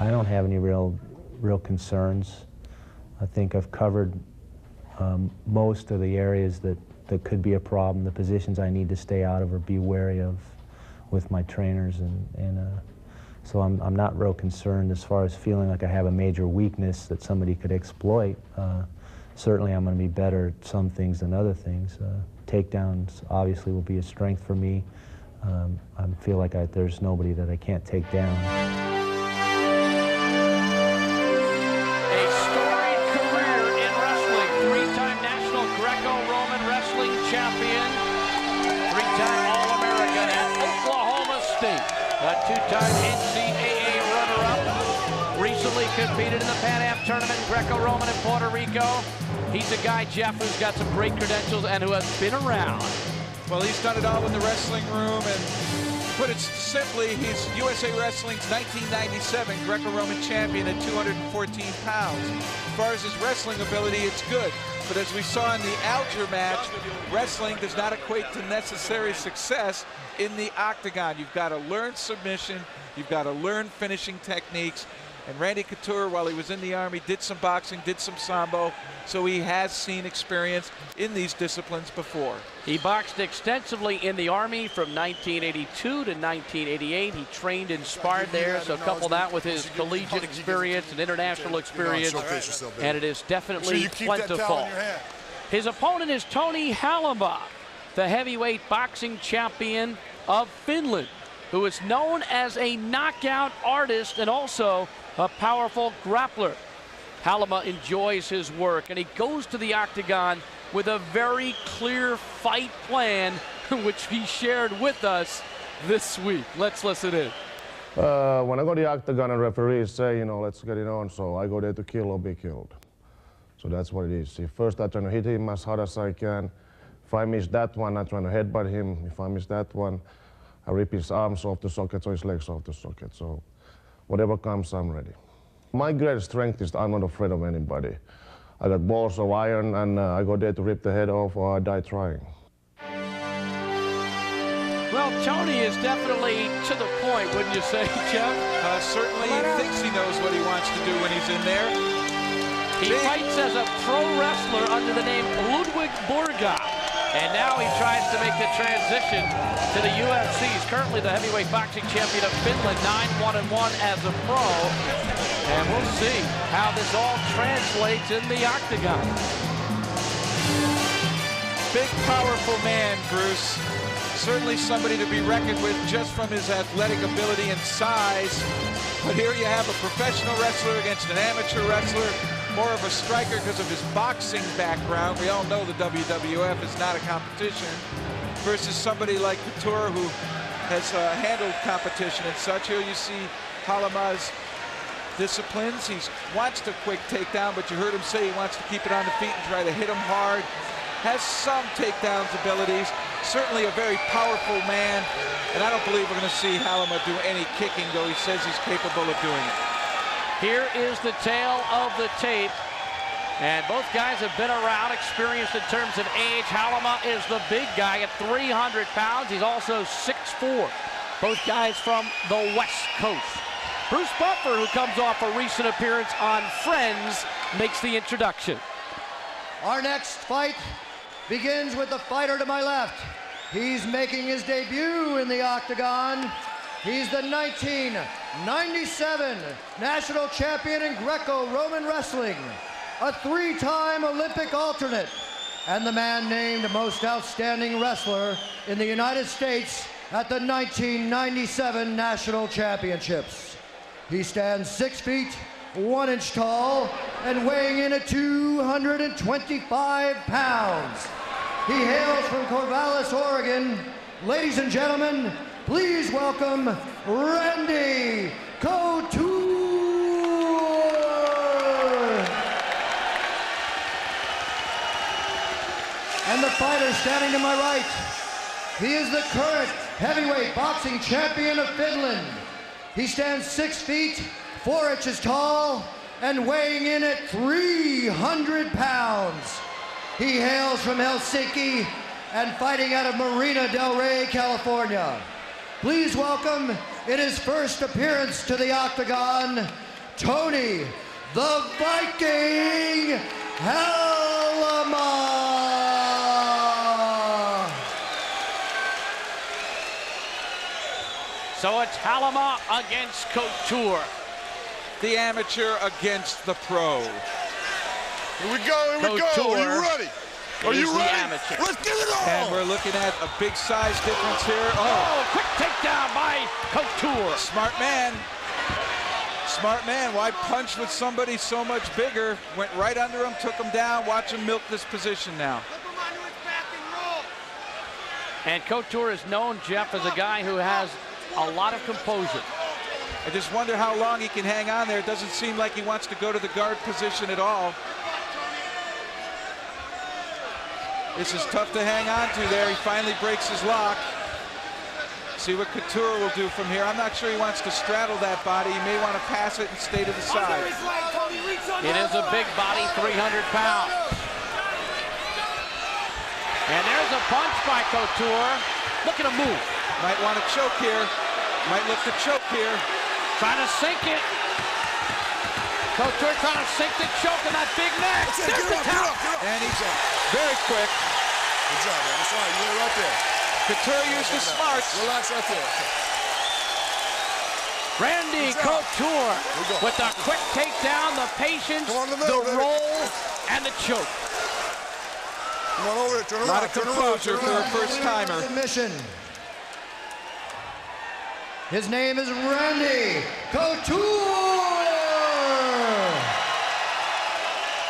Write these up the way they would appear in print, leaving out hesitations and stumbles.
I don't have any real concerns. I think I've covered most of the areas that could be a problem, the positions I need to stay out of or be wary of with my trainers, and so I'm not real concerned as far as feeling like I have a major weakness that somebody could exploit. Certainly I'm going to be better at some things than other things. Takedowns obviously will be a strength for me. I feel like there's nobody that I can't take down. A storied career in wrestling. Three-time national Greco-Roman wrestling champion. Three-time All-American at Oklahoma State. A two-time NCAA runner-up. Recently competed in the Pan Am tournament in Greco-Roman in Puerto Rico. He's a guy, Jeff, who's got some great credentials and who has been around. Well, he's done it all in the wrestling room, and put it simply, he's USA Wrestling's 1997 Greco-Roman champion at 214 pounds. As far as his wrestling ability, it's good. But as we saw in the Alger match, wrestling does not equate to necessary success in the octagon. You've got to learn submission, you've got to learn finishing techniques. And Randy Couture, while he was in the Army, did some boxing, did some Sambo, so he has seen experience in these disciplines before. He boxed extensively in the Army from 1982 to 1988. He trained and sparred there, so couple that with his collegiate experience and international experience, and it is definitely plentiful. His opponent is Tony Halme, the heavyweight boxing champion of Finland, who is known as a knockout artist and also a powerful grappler. Halme enjoys his work, and he goes to the octagon with a very clear fight plan, which he shared with us this week. Let's listen in. When I go to the octagon and referees say, you know, let's get it on, so I go there to kill or be killed. So that's what it is. See, first I try to hit him as hard as I can. If I miss that one, I try to headbutt him. If I miss that one, I rip his arms off the socket or his legs off the socket. So whatever comes, I'm ready. My greatest strength is I'm not afraid of anybody. I got balls of iron, and I go there to rip the head off or I die trying. Well, Tony is definitely to the point, wouldn't you say, Jeff? Certainly he thinks he knows what he wants to do when he's in there. He fights as a pro wrestler under the name Ludwig Borga. And now he tries to make the transition to the UFC. He's currently the heavyweight boxing champion of Finland, 9-1-1 as a pro. And we'll see how this all translates in the octagon. Big, powerful man, Bruce. Certainly somebody to be reckoned with just from his athletic ability and size. But here you have a professional wrestler against an amateur wrestler. More of a striker because of his boxing background. We all know the WWF is not a competition, versus somebody like Couture who has handled competition and such. Here you see Halme's disciplines. He wants to quick takedown, but you heard him say he wants to keep it on the feet and try to hit him hard. Has some takedowns abilities. Certainly a very powerful man, and I don't believe we're going to see Halme do any kicking, though he says he's capable of doing it. Here is the tale of the tape. And both guys have been around, experienced in terms of age. Halme is the big guy at 300 pounds. He's also 6'4". Both guys from the West Coast. Bruce Buffer, who comes off a recent appearance on Friends, makes the introduction. Our next fight begins with the fighter to my left. He's making his debut in the octagon. He's the 1997 national champion in Greco-Roman wrestling, a three-time Olympic alternate, and the man named most outstanding wrestler in the United States at the 1997 national championships. He stands 6 feet, 1 inch tall, and weighing in at 225 pounds. He hails from Corvallis, Oregon. Ladies and gentlemen, please welcome Randy Couture. And the fighter standing to my right, he is the current heavyweight boxing champion of Finland. He stands 6 feet, 4 inches tall, and weighing in at 300 pounds. He hails from Helsinki and fighting out of Marina del Rey, California. Please welcome, in his first appearance to the octagon, Tony the Viking Halme. So it's Halme against Couture. The amateur against the pro. Here we go, here we go. Are you ready? Are you ready? Amateur. Let's get it on! And we're looking at a big size difference here. Oh, quick takedown by Couture. Smart man. Smart man. Why punch with somebody so much bigger? Went right under him, took him down. Watch him milk this position now. And Couture is known, Jeff, as a guy who has a lot of composure. I just wonder how long he can hang on there. It doesn't seem like he wants to go to the guard position at all. This is tough to hang on to there. He finally breaks his lock. See what Couture will do from here. I'm not sure he wants to straddle that body. He may want to pass it and stay to the side. It is a big body, 300 pounds. And there's a punch by Couture. Look at him move. Might want to choke here. Might look to choke here. Trying to sink it. Couture trying to sink the choke in that big neck. There's the count. And he's very quick. Good job, man. That's all right. You were right there. Couture used his smarts. Relax right there. Randy Couture with the quick takedown, the patience, the roll, and the choke. Come on over here. Turn A lot around. of composure for a first-timer. Submission. His name is Randy Couture.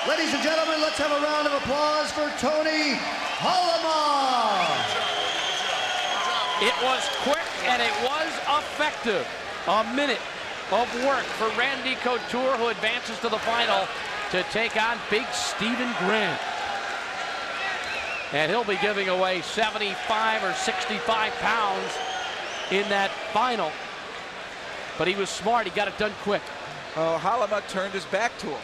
Ladies and gentlemen, let's have a round of applause for Tony Halme. It was quick and it was effective. A minute of work for Randy Couture, who advances to the final to take on Big Stephen Grant. And he'll be giving away 75 or 65 pounds in that final. But he was smart, he got it done quick. Oh, Halme turned his back to him.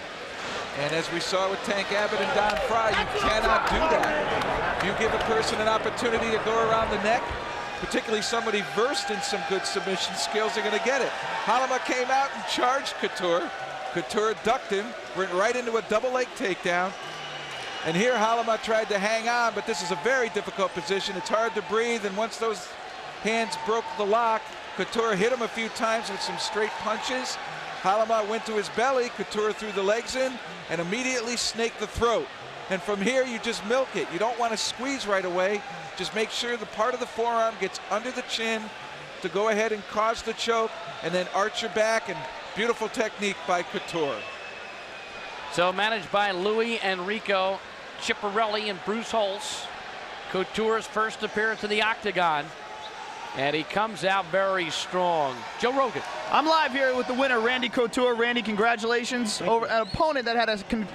And as we saw with Tank Abbott and Don Fry, you cannot do that. If you give a person an opportunity to go around the neck, particularly somebody versed in some good submission skills, are going to get it. Halme came out and charged Couture. Couture ducked him, went right into a double leg takedown. And here Halme tried to hang on, but this is a very difficult position. It's hard to breathe, and once those hands broke the lock, Couture hit him a few times with some straight punches. Halme went to his belly, Couture threw the legs in, and immediately snaked the throat. And from here, you just milk it. You don't want to squeeze right away. Just make sure the part of the forearm gets under the chin to go ahead and cause the choke, and then arch your back, and beautiful technique by Couture. So managed by Louis Enrico Ciparelli and Bruce Holtz. Couture's first appearance in the octagon. And he comes out very strong. Joe Rogan. I'm live here with the winner, Randy Couture. Randy, congratulations. Over an opponent that had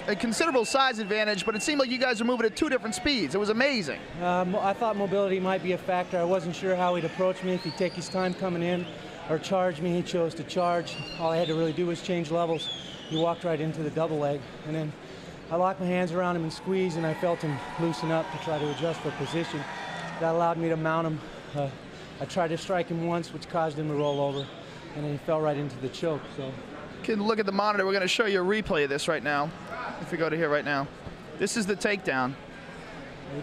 a considerable size advantage, but it seemed like you guys were moving at 2 different speeds. It was amazing. I thought mobility might be a factor. I wasn't sure how he'd approach me, if he'd take his time coming in or charge me. He chose to charge. All I had to really do was change levels. He walked right into the double leg. And then I locked my hands around him and squeezed, and I felt him loosen up to try to adjust for position. That allowed me to mount him. I tried to strike him once, which caused him to roll over, and then he fell right into the choke. So, you can look at the monitor. We're going to show you a replay of this right now. If we go to here right now, this is the takedown.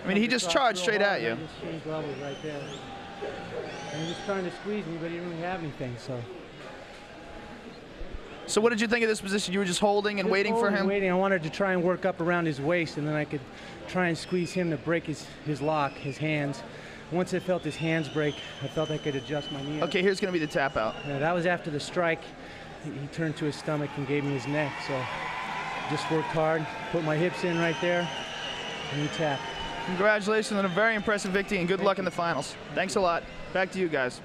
I mean, he just charged straight at you. Just changed levels right there. And he was trying to squeeze me, but he didn't really have anything. So what did you think of this position? You were just holding and waiting for him? Waiting. I wanted to try and work up around his waist, and then I could try and squeeze him to break his lock, his hands. Once I felt his hands break, I felt I could adjust my knee. Okay, here's going to be the tap out. That was after the strike. He turned to his stomach and gave me his neck. So just worked hard, put my hips in right there, and he tapped. Congratulations on a very impressive victory, and good luck in the finals. Thanks a lot. Back to you guys.